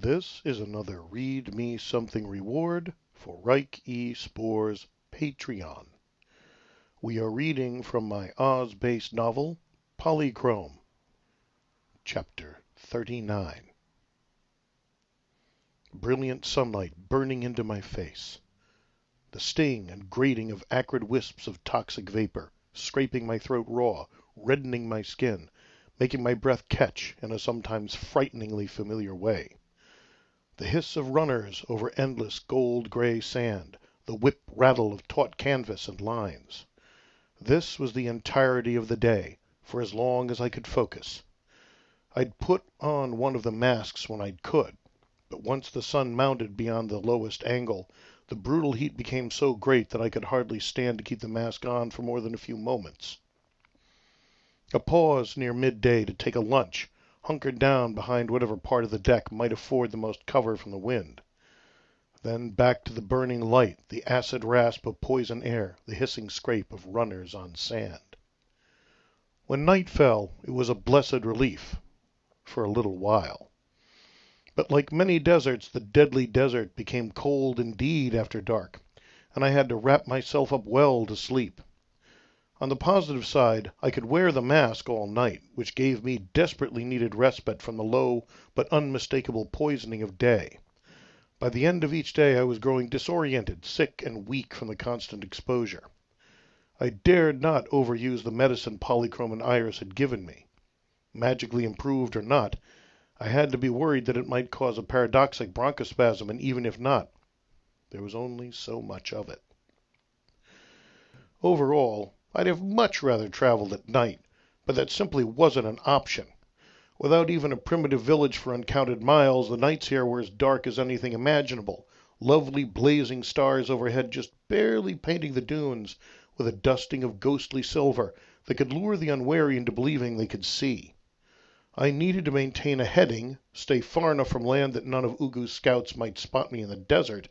This is another Read Me Something reward for Reich E. Spore's Patreon. We are reading from my Oz-based novel, Polychrome Chapter 39. Brilliant sunlight burning into my face. The sting and grating of acrid wisps of toxic vapor, scraping my throat raw, reddening my skin, making my breath catch in a sometimes frighteningly familiar way. The hiss of runners over endless gold-gray sand, the whip-rattle of taut canvas and lines. This was the entirety of the day, for as long as I could focus. I'd put on one of the masks when I could, but once the sun mounted beyond the lowest angle, the brutal heat became so great that I could hardly stand to keep the mask on for more than a few moments. A pause near midday to take a lunch, hunkered down behind whatever part of the deck might afford the most cover from the wind. Then back to the burning light, the acid rasp of poison air, the hissing scrape of runners on sand. When night fell, it was a blessed relief, for a little while. But like many deserts, the deadly desert became cold indeed after dark, and I had to wrap myself up well to sleep. On the positive side, I could wear the mask all night, which gave me desperately needed respite from the low but unmistakable poisoning of day. By the end of each day I was growing disoriented, sick, and weak from the constant exposure. I dared not overuse the medicine Polychrome and Iris had given me. Magically improved or not, I had to be worried that it might cause a paradoxic bronchospasm, and even if not, there was only so much of it. Overall, I'd have much rather traveled at night, but that simply wasn't an option. Without even a primitive village for uncounted miles, the nights here were as dark as anything imaginable, lovely blazing stars overhead just barely painting the dunes with a dusting of ghostly silver that could lure the unwary into believing they could see. I needed to maintain a heading, stay far enough from land that none of Ugu's scouts might spot me in the desert,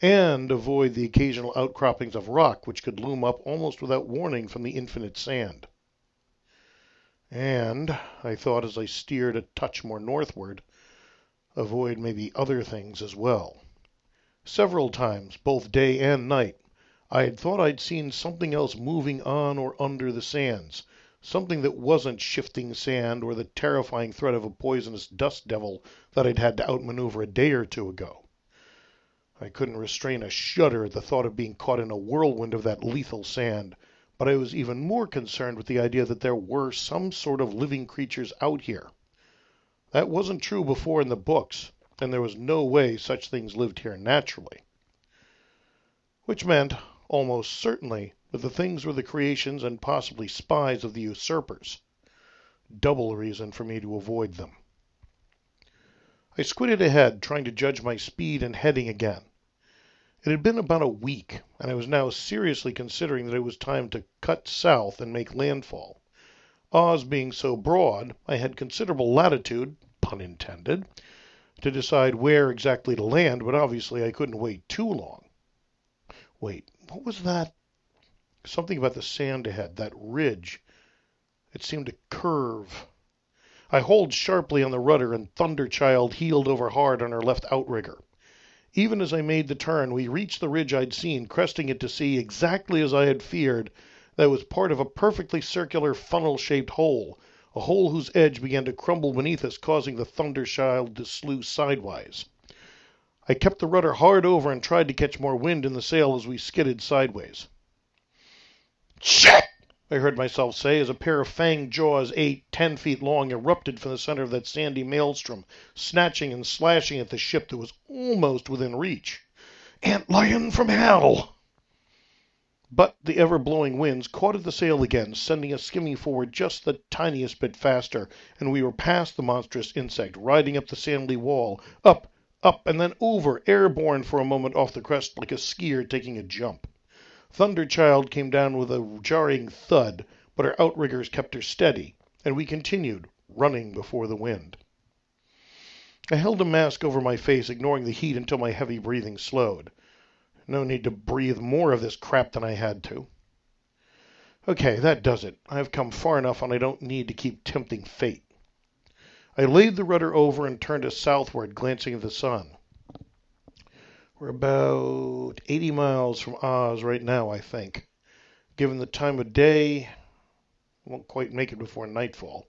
and avoid the occasional outcroppings of rock which could loom up almost without warning from the infinite sand. And, I thought as I steered a touch more northward, avoid maybe other things as well. Several times, both day and night, I had thought I'd seen something else moving on or under the sands, something that wasn't shifting sand or the terrifying threat of a poisonous dust devil that I'd had to outmaneuver a day or two ago. I couldn't restrain a shudder at the thought of being caught in a whirlwind of that lethal sand, but I was even more concerned with the idea that there were some sort of living creatures out here. That wasn't true before in the books, and there was no way such things lived here naturally. Which meant, almost certainly, that the things were the creations and possibly spies of the usurpers. Double reason for me to avoid them. I squinted ahead, trying to judge my speed and heading again. It had been about a week, and I was now seriously considering that it was time to cut south and make landfall. Oz being so broad, I had considerable latitude, pun intended, to decide where exactly to land, but obviously I couldn't wait too long. Wait, what was that? Something about the sand ahead, that ridge. It seemed to curve. I hauled sharply on the rudder, and Thunderchild heeled over hard on her left outrigger. Even as I made the turn, we reached the ridge I'd seen, cresting it to see, exactly as I had feared, that it was part of a perfectly circular funnel-shaped hole, a hole whose edge began to crumble beneath us, causing the Thunderchild to slew sidewise. I kept the rudder hard over and tried to catch more wind in the sail as we skidded sideways. "Shit!" I heard myself say as a pair of fanged jaws 8-10 feet long erupted from the center of that sandy maelstrom, snatching and slashing at the ship that was almost within reach. "Antlion from hell!" But the ever-blowing winds caught at the sail again, sending us skimming forward just the tiniest bit faster, and we were past the monstrous insect, riding up the sandy wall, up, and then over, airborne for a moment off the crest like a skier taking a jump. Thunderchild came down with a jarring thud, but her outriggers kept her steady, and we continued, running before the wind. I held a mask over my face, ignoring the heat until my heavy breathing slowed. No need to breathe more of this crap than I had to. Okay, that does it. I've come far enough and I don't need to keep tempting fate. I laid the rudder over and turned us southward, glancing at the sun. We're about 80 miles from Oz right now, I think. Given the time of day, won't quite make it before nightfall.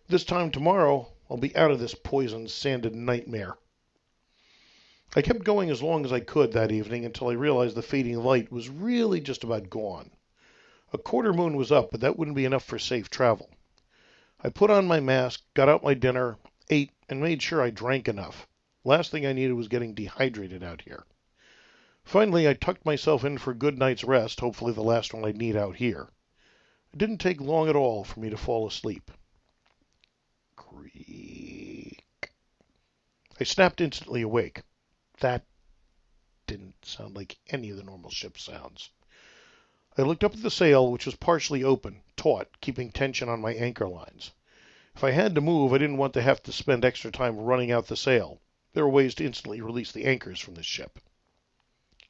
This time tomorrow, I'll be out of this poisoned, sanded nightmare. I kept going as long as I could that evening until I realized the fading light was really just about gone. A quarter moon was up, but that wouldn't be enough for safe travel. I put on my mask, got out my dinner, ate, and made sure I drank enough. Last thing I needed was getting dehydrated out here. Finally, I tucked myself in for a good night's rest, hopefully the last one I'd need out here. It didn't take long at all for me to fall asleep. Creak. I snapped instantly awake. That didn't sound like any of the normal ship sounds. I looked up at the sail, which was partially open, taut, keeping tension on my anchor lines. If I had to move, I didn't want to have to spend extra time running out the sail. There were ways to instantly release the anchors from this ship.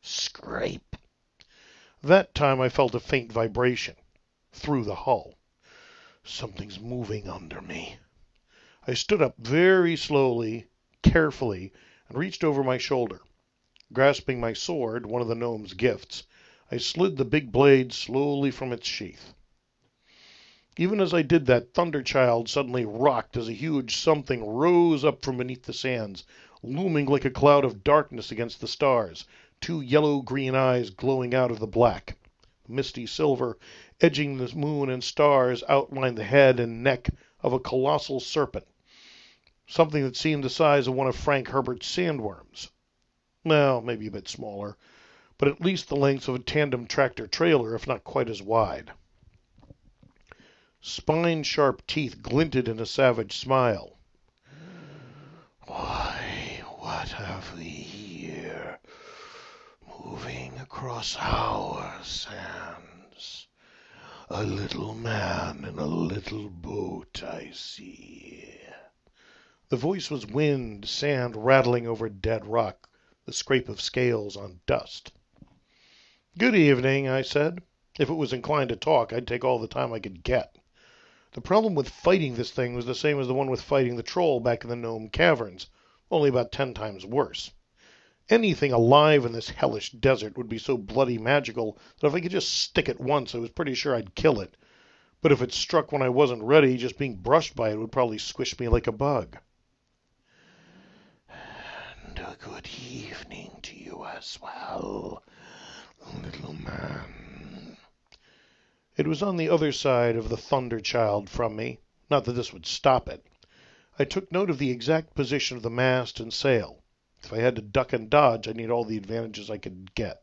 Scrape. That time I felt a faint vibration through the hull. Something's moving under me. I stood up very slowly, carefully, and reached over my shoulder. Grasping my sword, one of the gnome's gifts, I slid the big blade slowly from its sheath. Even as I did that, Thunderchild suddenly rocked as a huge something rose up from beneath the sands, looming like a cloud of darkness against the stars, two yellow-green eyes glowing out of the black. Misty silver, edging the moon and stars, outlined the head and neck of a colossal serpent, something that seemed the size of one of Frank Herbert's sandworms. Well, maybe a bit smaller, but at least the length of a tandem tractor trailer, if not quite as wide. Spine-sharp teeth glinted in a savage smile. Why, what have we here, moving across our sands? A little man in a little boat, I see. The voice was wind, sand rattling over dead rock, the scrape of scales on dust. Good evening, I said. If it was inclined to talk, I'd take all the time I could get. The problem with fighting this thing was the same as the one with fighting the troll back in the Gnome Caverns, only about 10 times worse. Anything alive in this hellish desert would be so bloody magical that if I could just stick it once, I was pretty sure I'd kill it. But if it struck when I wasn't ready, just being brushed by it would probably squish me like a bug. And a good evening to you as well, little man. It was on the other side of the Thunderchild from me. Not that this would stop it. I took note of the exact position of the mast and sail. If I had to duck and dodge, I'd need all the advantages I could get.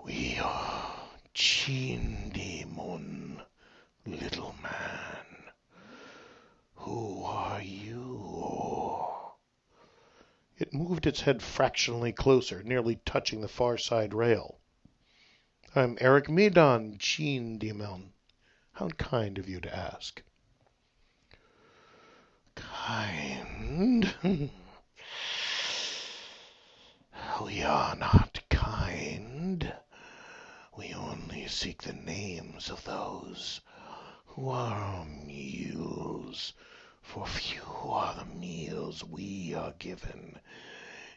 We are Chindimon, little man. Who are you? It moved its head fractionally closer, nearly touching the far side rail. I'm Eric Medon, Chindimon. How kind of you to ask. Kind? We are not kind. We only seek the names of those who are our meals, for few are the meals we are given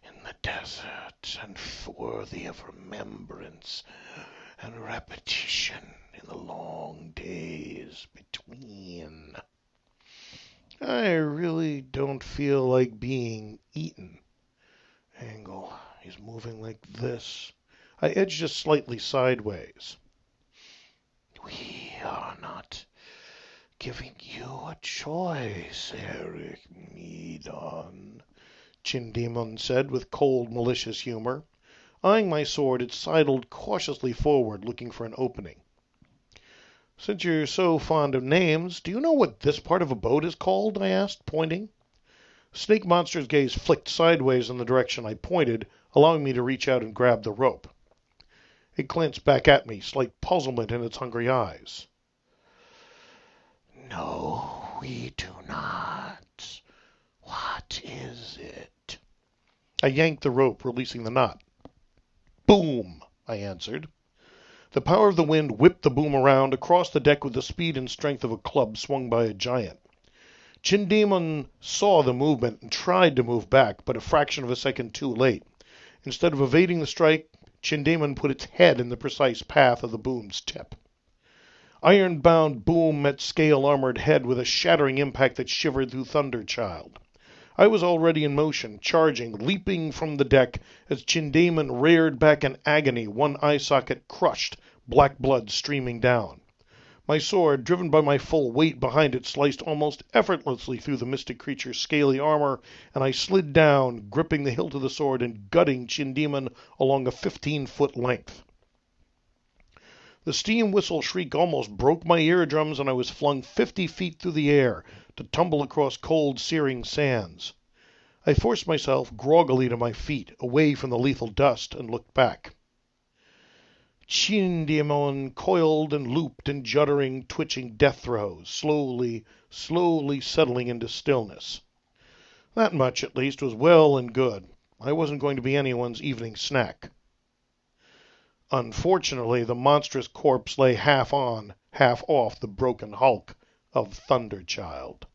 in the desert, and worthy of remembrance and repetition in the long days between. I really don't feel like being eaten. Angle, he's moving like this. I edged just slightly sideways. We are not giving you a choice, Eric Medon, Chindimon said with cold, malicious humor. Eyeing my sword, it sidled cautiously forward, looking for an opening. Since you're so fond of names, do you know what this part of a boat is called? I asked, pointing. Snake Monster's gaze flicked sideways in the direction I pointed, allowing me to reach out and grab the rope. It glanced back at me, slight puzzlement in its hungry eyes. No, we do not. What is it? I yanked the rope, releasing the knot. Boom, I answered. The power of the wind whipped the boom around across the deck with the speed and strength of a club swung by a giant. Chindemon saw the movement and tried to move back, but a fraction of a second too late. Instead of evading the strike, Chindemon put its head in the precise path of the boom's tip. Iron-bound boom met scale-armored head with a shattering impact that shivered through Thunderchild. I was already in motion, charging, leaping from the deck as Chindemon reared back in agony, one eye socket crushed, black blood streaming down. My sword, driven by my full weight behind it, sliced almost effortlessly through the mystic creature's scaly armor, and I slid down, gripping the hilt of the sword and gutting Chindemon along a 15-foot length. The steam whistle shriek almost broke my eardrums, and I was flung 50 feet through the air to tumble across cold, searing sands. I forced myself groggily to my feet, away from the lethal dust, and looked back. Chindemon coiled and looped in juddering, twitching death throes, slowly settling into stillness. That much, at least, was well and good. I wasn't going to be anyone's evening snack. Unfortunately, the monstrous corpse lay half on, half off the broken hulk of Thunderchild.